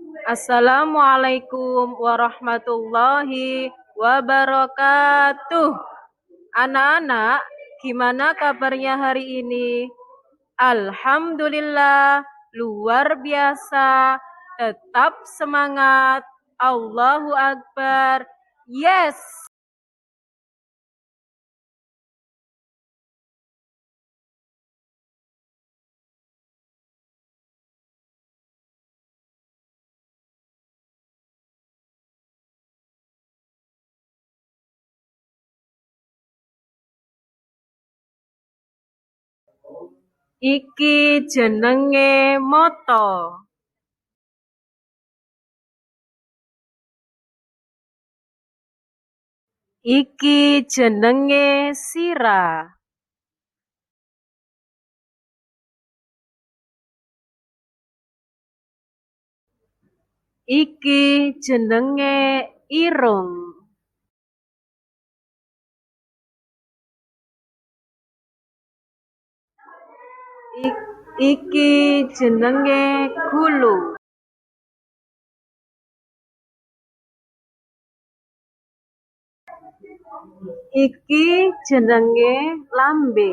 Assalamualaikum warahmatullahi wabarakatuh. Anak-anak, gimana kabarnya hari ini? Alhamdulillah, luar biasa. Tetap semangat. Allahu Akbar. Yes. Iki jenenge moto. Iki jenenge sirah. Iki jenenge irung. Iki jenenge gulu. Iki jenenge lambe.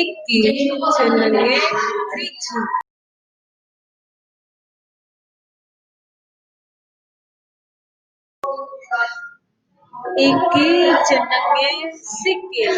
Iki jenenge driji. Iki jenenge sikil.